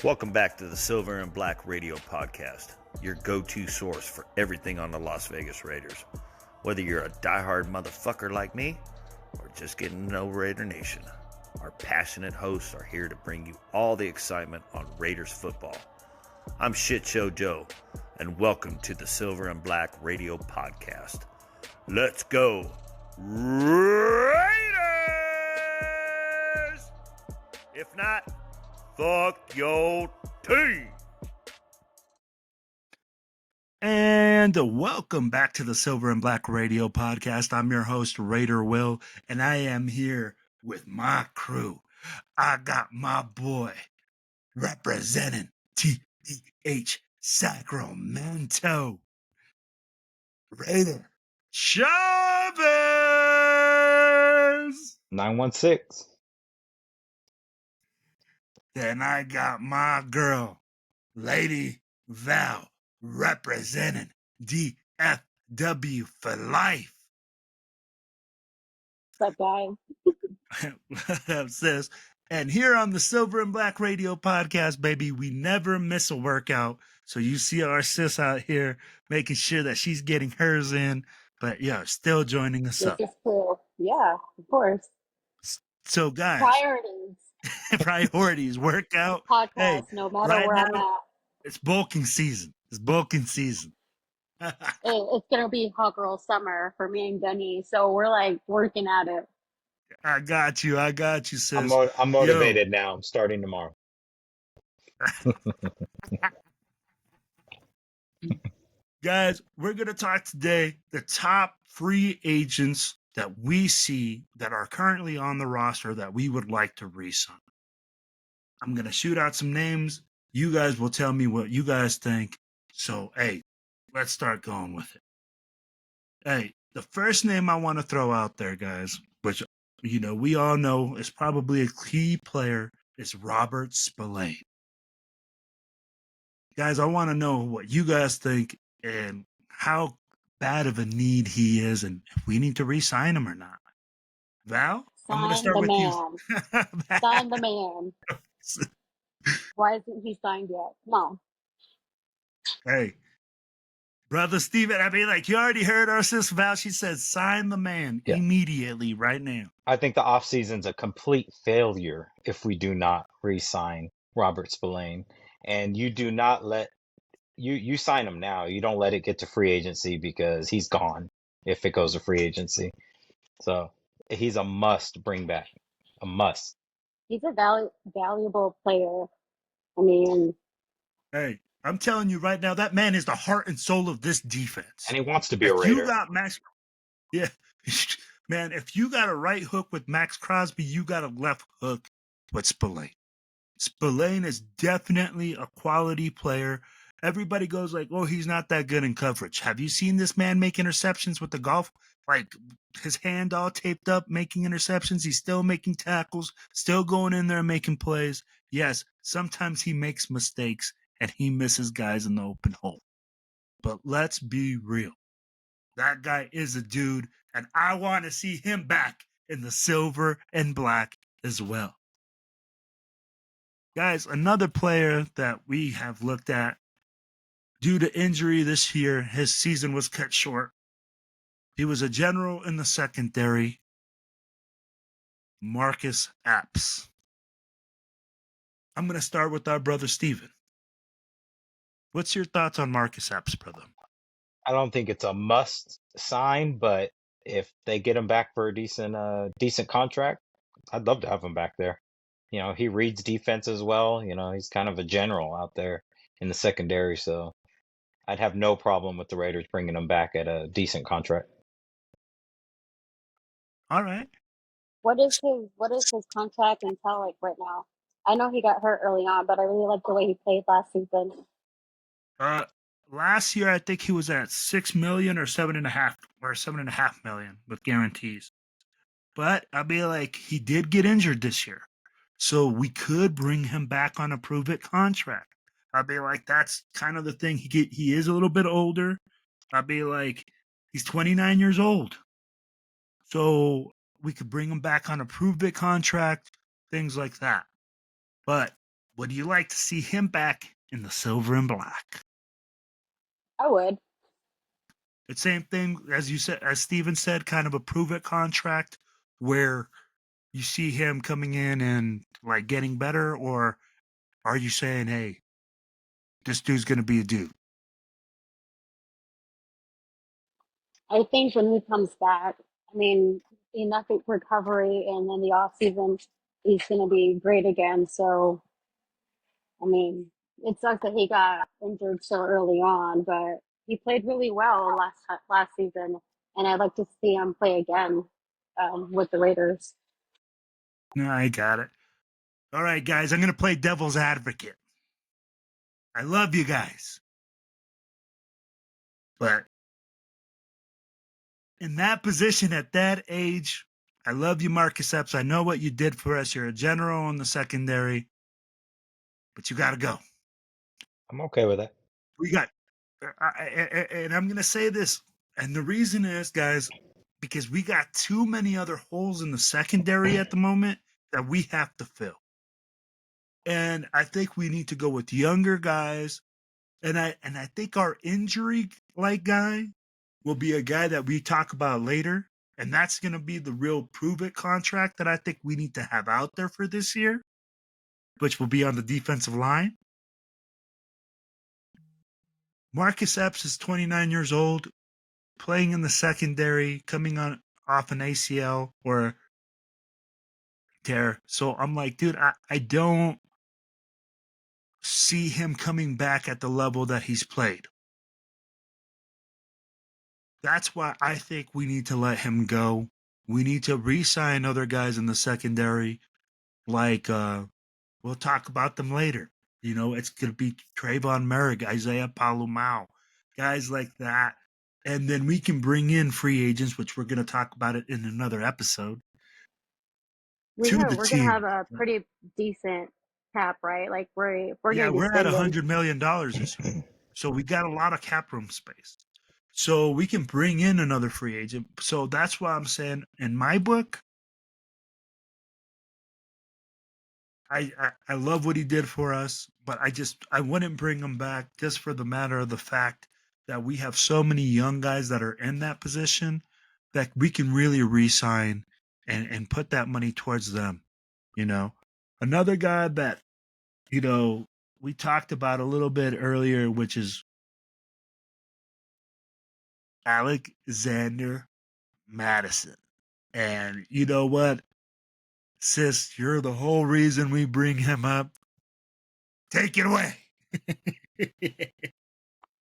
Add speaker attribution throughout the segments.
Speaker 1: Welcome back to the Silver and Black Radio Podcast, your go-to source for everything on the Las Vegas Raiders. Whether you're a diehard motherfucker like me, or just getting to know Raider Nation, our passionate hosts are here to bring you all the excitement on Raiders football. I'm Shit Show Joe, and welcome to the Silver and Black Radio Podcast. Let's go, Raiders! If not, fuck your team.
Speaker 2: And welcome back to the Silver and Black Radio Podcast. I'm your host, Raider Will, and I am here with my crew. I got my boy representing TBH Sacramento, Raider Chavez.
Speaker 3: 916.
Speaker 2: Then I got my girl, Lady Val, representing DFW for life.
Speaker 4: What's up, guys?
Speaker 2: What up, sis? And here on the Silver and Black Radio Podcast, baby, we never miss a workout. So you see our sis out here making sure that she's getting hers in, but yeah, still joining us up.
Speaker 4: This is cool. Yeah, of course.
Speaker 2: So guys, priorities, workout.
Speaker 4: Podcast,
Speaker 2: Hey,
Speaker 4: no matter
Speaker 2: right
Speaker 4: where I'm
Speaker 2: now,
Speaker 4: at.
Speaker 2: it's bulking season. It's bulking season.
Speaker 4: It's gonna be hot girl summer for me and Gunny, so we're like working at it.
Speaker 2: I got you, sis.
Speaker 3: I'm motivated now. I'm starting tomorrow.
Speaker 2: Guys, we're going to talk today the top free agents that we see that are currently on the roster that we would like to re-sign. I'm going to shoot out some names. You guys will tell me what you guys think. So, hey, let's start going with it. Hey, the first name I want to throw out there, guys, which, you know, we all know is probably a key player, is Robert Spillane. Guys, I want to know what you guys think and how bad of a need he is and if we need to re-sign him or not. Val, I'm going to start with you.
Speaker 4: Sign the man. Why isn't he signed yet? Come on.
Speaker 2: Hey, Brother Steven, I mean, like, you already heard our sister Val. She says, sign the man immediately right now.
Speaker 3: I think the offseason's a complete failure if we do not re-sign Robert Spillane. And you do not let you sign him now. You don't let it get to free agency because he's gone if it goes to free agency. So he's a must bring back. A must.
Speaker 4: He's a valuable player. I mean,
Speaker 2: hey, I'm telling you right now, that man is the heart and soul of this defense.
Speaker 3: And he wants to be a Raider.
Speaker 2: You got Max, yeah, man. If you got a right hook with Max Crosby, you got a left hook with Spillane. Spillane is definitely a quality player. Everybody goes like, oh, he's not that good in coverage. Have you seen this man make interceptions with the golf? Like, his hand all taped up, making interceptions. He's still making tackles, still going in there and making plays. Yes, sometimes he makes mistakes and he misses guys in the open hole. But let's be real. That guy is a dude, and I want to see him back in the silver and black as well. Guys, another player that we have looked at, due to injury this year, his season was cut short. He was a general in the secondary, Marcus Epps. I'm going to start with our brother Steven. What's your thoughts on Marcus Epps, brother?
Speaker 3: I don't think it's a must sign, but if they get him back for a decent contract, I'd love to have him back there. You know, he reads defense as well. You know, he's kind of a general out there in the secondary, so I'd have no problem with the Raiders bringing him back at a decent contract.
Speaker 2: All right.
Speaker 4: what is his contract until like right now? I know he got hurt early on, but I really like the way he played last season.
Speaker 2: Last year, I think he was at $6 million or $7.5 million with guarantees. But I mean, like, he did get injured this year, so we could bring him back on a prove-it contract. I mean, like, that's kind of the thing. He is a little bit older. I mean, like, he's 29 years old, so we could bring him back on a prove-it contract, things like that. But would you like to see him back in the silver and black?
Speaker 4: I would.
Speaker 2: The same thing as you said, as Steven said, kind of a prove it contract where you see him coming in and like getting better, or are you saying, hey, this dude's gonna be a dude?
Speaker 4: I think when he comes back, I mean, enough recovery, and then the off season, he's going to be great again. So, I mean, it sucks that he got injured so early on, but he played really well last season, and I'd like to see him play again with the Raiders.
Speaker 2: No, I got it. All right, guys, I'm gonna play devil's advocate. I love you guys, but in that position at that age, I love you, Marcus Epps. I know what you did for us. You're a general in the secondary, but you got to go.
Speaker 3: I'm okay with that.
Speaker 2: We got, and I'm going to say this, and the reason is, guys, because we got too many other holes in the secondary at the moment that we have to fill. And I think we need to go with younger guys. And I think our injury like guy will be a guy that we talk about later. And that's going to be the real prove it contract that I think we need to have out there for this year, which will be on the defensive line. Marcus Epps is 29 years old, playing in the secondary, coming on off an ACL or tear. So I'm like, dude, I don't see him coming back at the level that he's played. That's why I think we need to let him go. We need to re-sign other guys in the secondary, like we'll talk about them later. You know, it's going to be Trayvon Merrick, Isaiah Palumau, guys like that. And then we can bring in free agents, which we're going to talk about it in another episode.
Speaker 4: We're gonna have a pretty decent cap, right? Like we're
Speaker 2: Yeah,
Speaker 4: gonna be
Speaker 2: we're at
Speaker 4: spending.
Speaker 2: $100 million this year. So we got a lot of cap room space. So we can bring in another free agent. So that's why I'm saying in my book, I love what he did for us, but I wouldn't bring him back just for the matter of the fact that we have so many young guys that are in that position that we can really re-sign and put that money towards them. You know, another guy that, you know, we talked about a little bit earlier, which is Alexander Madison. And you know what? Sis, you're the whole reason we bring him up. Take it away.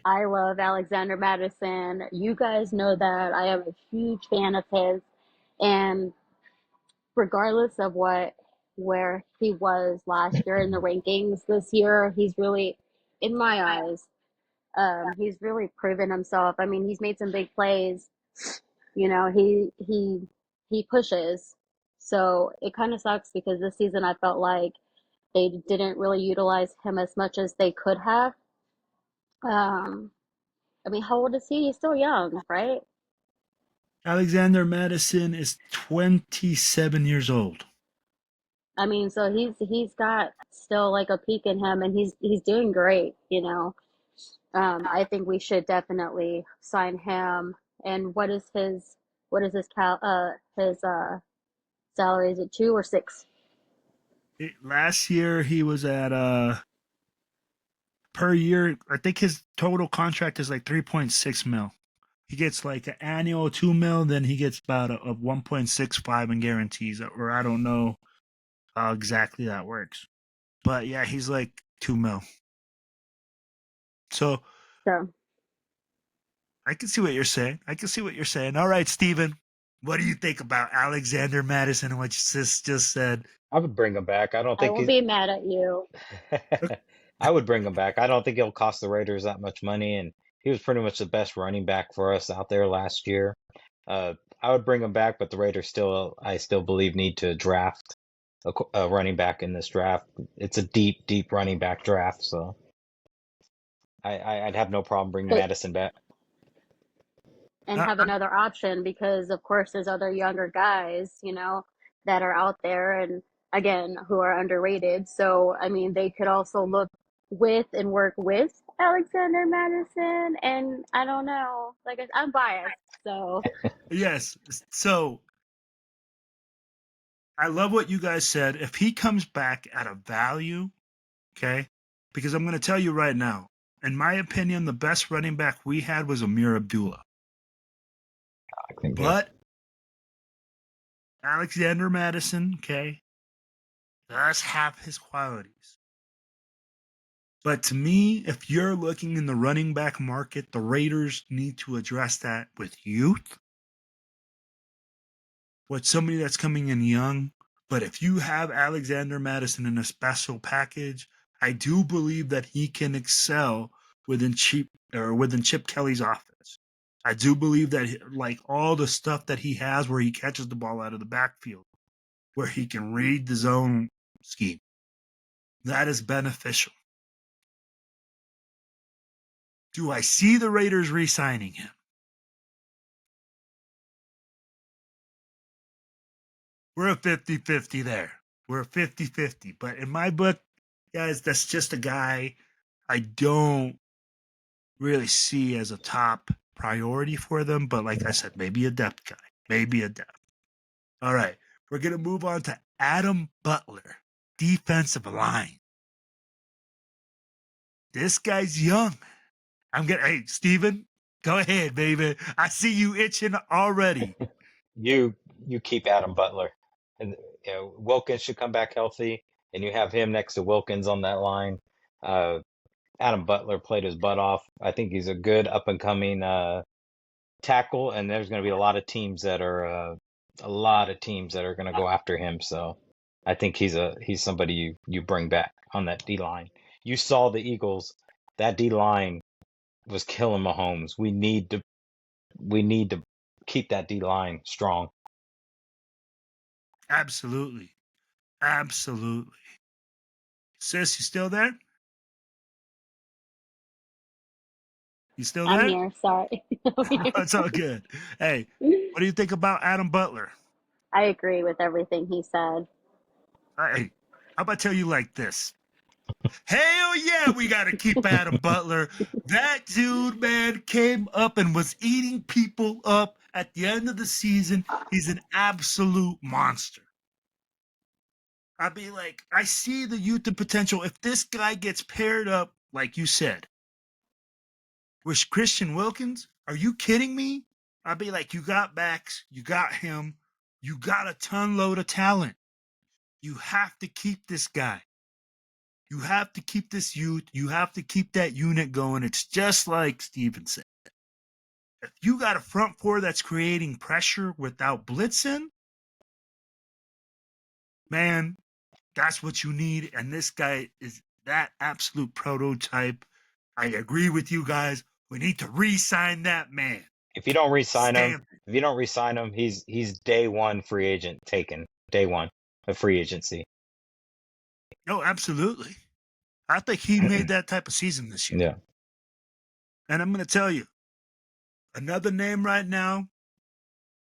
Speaker 4: I love Alexander Madison. You guys know that I am a huge fan of his, and regardless of where he was last year in the rankings, this year he's really, in my eyes, he's really proven himself. I mean, he's made some big plays. You know, he pushes. So it kind of sucks because this season I felt like they didn't really utilize him as much as they could have. Um, I mean, how old is he? He's still young, right?
Speaker 2: Alexander Madison is 27 years old.
Speaker 4: I mean, so he's got still like a peak in him, and he's doing great. You know, I think we should definitely sign him. And what is his salary? Is it 2 or 6?
Speaker 2: Last year he was at per year, I think his total contract is like 3.6 mil. He gets like an annual 2 mil, then he gets about a 1.65 in guarantees, or I don't know how exactly that works. But yeah, he's like 2 mil. So
Speaker 4: So
Speaker 2: I can see what you're saying. All right, Steven, what do you think about Alexander Madison and what you just said?
Speaker 3: I would bring him back. I don't
Speaker 4: I
Speaker 3: think
Speaker 4: won't be mad at you.
Speaker 3: I would bring him back. I don't think it'll cost the Raiders that much money, and he was pretty much the best running back for us out there last year. I would bring him back, but the Raiders I still believe, need to draft a running back in this draft. It's a deep, deep running back draft, so I'd have no problem bringing
Speaker 4: But
Speaker 3: Madison back.
Speaker 4: and
Speaker 2: Uh,
Speaker 4: have another option because of course there's other younger guys, you know, that are out there, and again, who are underrated. So, I mean, they could also look with and work with Alexander Madison. And I don't know, like I'm biased. So,
Speaker 2: Yes. So I love what you guys said. If he comes back at a value, okay, because I'm going to tell you right now, in my opinion, the best running back we had was Amir Abdullah.
Speaker 3: I think,
Speaker 2: But Alexander Madison, okay, does have his qualities. But to me, if you're looking in the running back market, the Raiders need to address that with youth, with somebody that's coming in young. But if you have Alexander Madison in a special package, I do believe that he can excel within Chip Kelly's offense. I do believe that, like, all the stuff that he has where he catches the ball out of the backfield, where he can read the zone scheme, that is beneficial. Do I see the Raiders re-signing him? We're a 50-50 there. We're a 50-50. But in my book, guys, that's just a guy I don't really see as a top priority for them. But like I said, maybe a depth guy. Maybe a depth. All right. We're going to move on to Adam Butler, defensive line. This guy's young. Hey, Steven, go ahead, baby. I see you itching already.
Speaker 3: you keep Adam Butler, and Wilkins should come back healthy, and you have him next to Wilkins on that line. Adam Butler played his butt off. I think he's a good up and coming tackle, and there's going to be a lot of teams that are going to go after him. So I think he's somebody you bring back on that D line. You saw the Eagles. That D line was killing Mahomes. We need to keep that D line strong.
Speaker 2: Absolutely. Absolutely. Sis, you still there? You still
Speaker 4: I'm
Speaker 2: there?
Speaker 4: here. Sorry.
Speaker 2: It's all good. Hey, what do you think about Adam Butler?
Speaker 4: I agree with everything he said.
Speaker 2: Hey, how about I tell you like this? Hell yeah, we got to keep Adam Butler. That dude, man, came up and was eating people up at the end of the season. He's an absolute monster. I'd be like, I see the youth and potential. If this guy gets paired up, like you said, with Christian Wilkins, are you kidding me? I'd be like, you got backs, you got him, you got a ton load of talent. You have to keep this guy. You have to keep this youth. You have to keep that unit going. It's just like Steven said. If you got a front four that's creating pressure without blitzing, man, that's what you need. And this guy is that absolute prototype. I agree with you guys. We need to re-sign that man.
Speaker 3: If you don't re-sign him,
Speaker 2: Stamp it.
Speaker 3: he's day one free agent taken. Day one of free agency.
Speaker 2: No, absolutely. I think he made that type of season this year.
Speaker 3: Yeah.
Speaker 2: And I'm going to tell you, another name right now,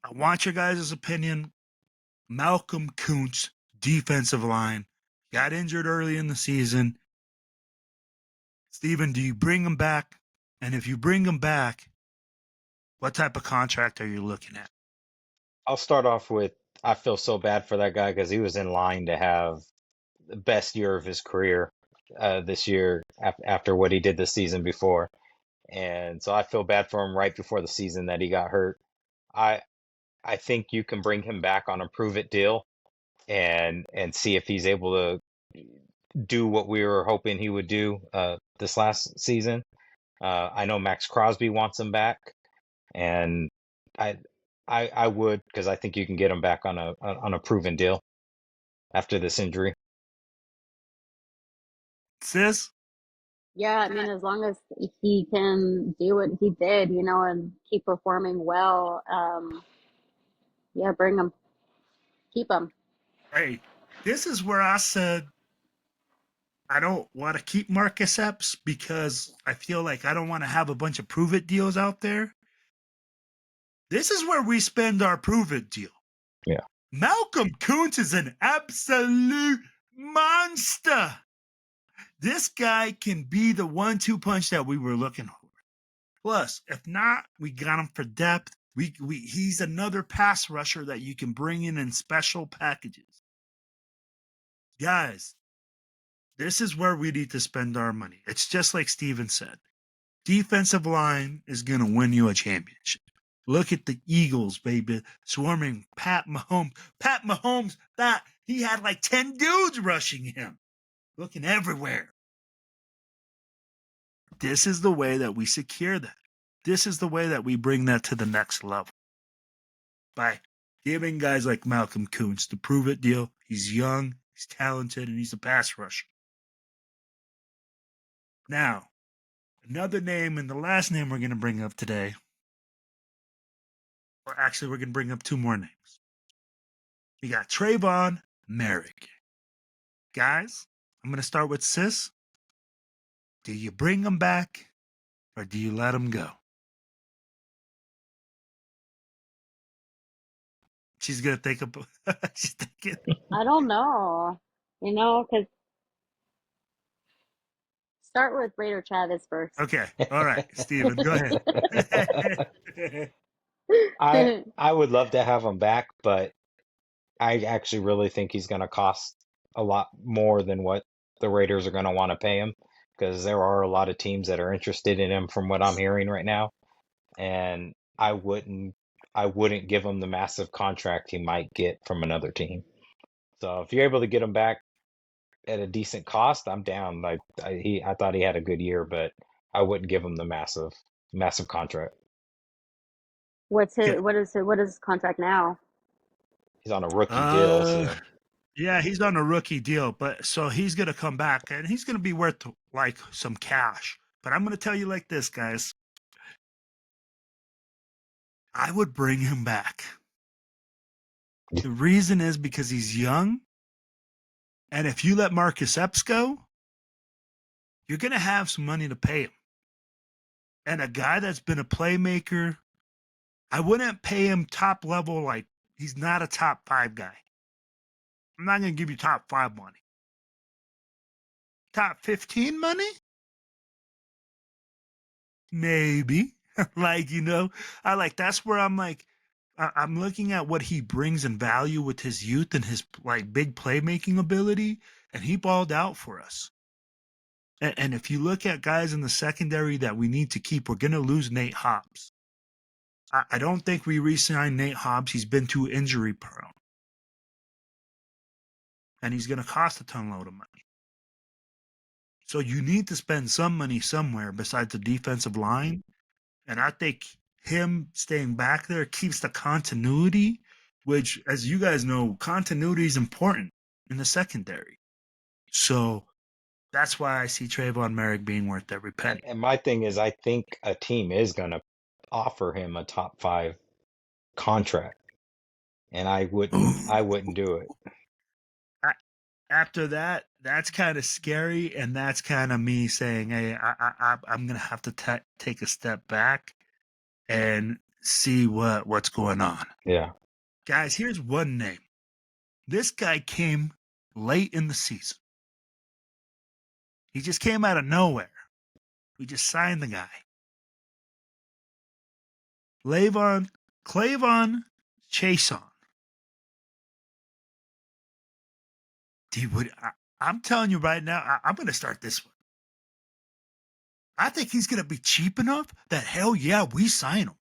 Speaker 2: I want your guys' opinion. Malcolm Coons, defensive line, got injured early in the season. Steven, do you bring him back? And if you bring him back, what type of contract are you looking at?
Speaker 3: I'll start off with I feel so bad for that guy because he was in line to have the best year of his career this year after what he did the season before. And so I feel bad for him right before the season that he got hurt. I I think you can bring him back on a prove it deal and see if he's able to do what we were hoping he would do this last season. I know Max Crosby wants him back, and I I would because I think you can get him back on a proven deal after this injury.
Speaker 2: Sis?
Speaker 4: Yeah, I mean, as long as he can do what he did, and keep performing well, yeah, bring him, keep him.
Speaker 2: Hey, this is where I said I don't want to keep Marcus Epps because I feel like I don't want to have a bunch of prove it deals out there. This is where we spend our prove it deal.
Speaker 3: Yeah.
Speaker 2: Malcolm Coons is an absolute monster. This guy can be the 1-2 punch that we were looking for. Plus, if not, we got him for depth. He's another pass rusher that you can bring in special packages. Guys, this is where we need to spend our money. It's just like Steven said. Defensive line is going to win you a championship. Look at the Eagles, baby, swarming Pat Mahomes. Pat Mahomes thought he had like 10 dudes rushing him, looking everywhere. This is the way that we secure that. This is the way that we bring that to the next level. By giving guys like Malcolm Coons the prove-it deal. He's young, he's talented, and he's a pass rusher. Now, another name, and the last name we're going to bring up today, or actually we're going to bring up two more names. We got Trayvon Merrick. Guys, I'm going to start with Sis. Do you bring him back, or do you let him go? She's going to think about she's thinking.
Speaker 4: I don't know, because start with Raider Travis first.
Speaker 2: Okay. All right, Steven, go ahead.
Speaker 3: I would love to have him back, but I actually really think he's going to cost a lot more than what the Raiders are going to want to pay him, because there are a lot of teams that are interested in him from what I'm hearing right now. And I wouldn't give him the massive contract he might get from another team. So if you're able to get him back at a decent cost, I'm down. Like I thought he had a good year, but I wouldn't give him the massive contract.
Speaker 4: What is his contract now?
Speaker 3: He's on a rookie deal. So.
Speaker 2: Yeah, he's on a rookie deal, but so he's going to come back and he's going to be worth like some cash. But I'm going to tell you like this, guys. I would bring him back. The reason is because he's young. And if you let Marcus Epps go, you're going to have some money to pay him. And a guy that's been a playmaker, I wouldn't pay him top level. Like, he's not a top 5 guy. I'm not going to give you top 5 money. Top 15 money? Maybe. That's where I'm like, I'm looking at what he brings in value with his youth and his like big playmaking ability, and he balled out for us. And if you look at guys in the secondary that we need to keep, we're going to lose Nate Hobbs. I don't think we re-sign Nate Hobbs. He's been too injury prone. And he's going to cost a ton load of money. So you need to spend some money somewhere besides the defensive line. And I think him staying back there keeps the continuity, which, as you guys know, continuity is important in the secondary. So that's why I see Trayvon Merrick being worth every penny.
Speaker 3: And my thing is, I think a team is going to offer him a top 5 contract, and I wouldn't do it.
Speaker 2: After that, that's kind of scary, and that's kind of me saying, hey, I'm going to have to take a step back and see what's going on.
Speaker 3: Yeah.
Speaker 2: Guys, here's one name. This guy came late in the season. He just came out of nowhere. We just signed the guy. Clavon Chason. I'm telling you right now, I'm going to start this one. I think he's going to be cheap enough that, hell yeah, we sign him.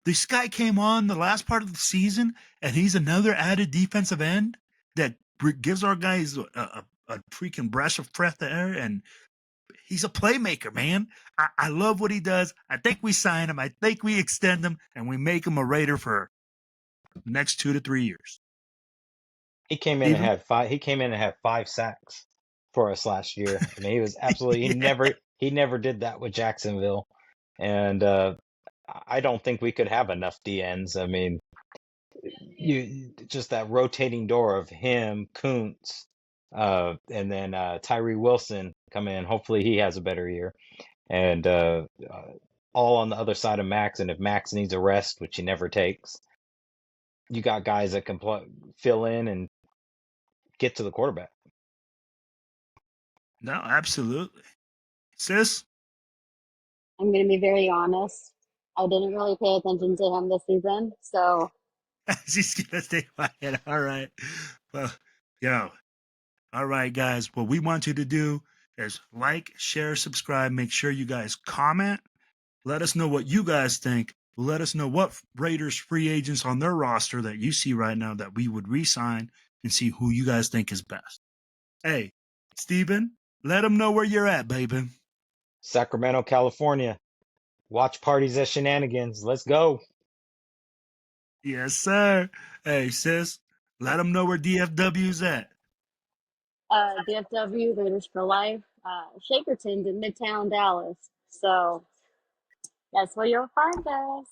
Speaker 2: This guy came on the last part of the season, and he's another added defensive end that gives our guys a freaking breath of fresh air, and he's a playmaker, man. I love what he does. I think we sign him. I think we extend him, and we make him a Raider for the next 2 to 3 years.
Speaker 3: He came in and had 5. He came in and had 5 sacks for us last year. I mean, he was absolutely. He never did that with Jacksonville, and I don't think we could have enough DNs. I mean, you just that rotating door of him, Kuntz, and then Tyree Wilson come in. Hopefully, he has a better year, and all on the other side of Max. And if Max needs a rest, which he never takes, you got guys that can fill in and get to the quarterback.
Speaker 2: No, absolutely. Sis?
Speaker 4: I'm going to be very honest. I didn't really pay attention to him this season, so
Speaker 2: She's going to stay quiet. All right. Well, yo. All right, guys. What we want you to do is like, share, subscribe. Make sure you guys comment. Let us know what you guys think. Let us know what Raiders free agents on their roster that you see right now that we would re-sign and see who you guys think is best. Hey, Steven, let them know where you're at, baby.
Speaker 3: Sacramento, California. Watch parties at Shenanigans. Let's go.
Speaker 2: Yes, sir. Hey, sis, let them know where DFW's at.
Speaker 4: DFW, Raiders for Life, Shakerton's in Midtown Dallas. So that's where you'll find us.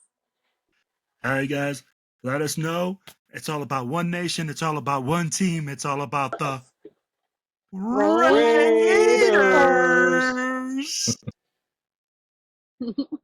Speaker 2: All right, guys, let us know. It's all about one nation. It's all about one team. It's all about the
Speaker 4: Raiders.
Speaker 3: Raiders.
Speaker 2: Raiders.